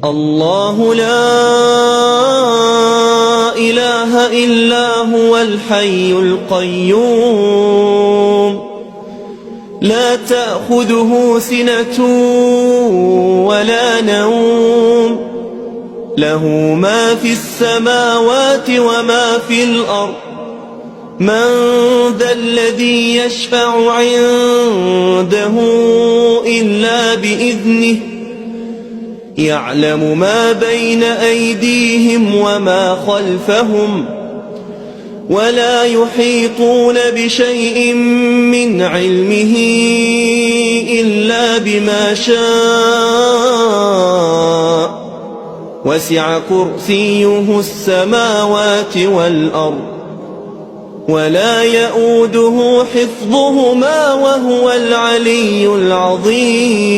الله لا إله إلا هو الحي القيوم لا تأخذه سنة ولا نوم له ما في السماوات وما في الأرض من ذا الذي يشفع عنده إلا بإذنه يعلم ما بين أيديهم وما خلفهم ولا يحيطون بشيء من علمه إلا بما شاء وسع كرسيه السماوات والأرض ولا يؤوده حفظهما وهو العلي العظيم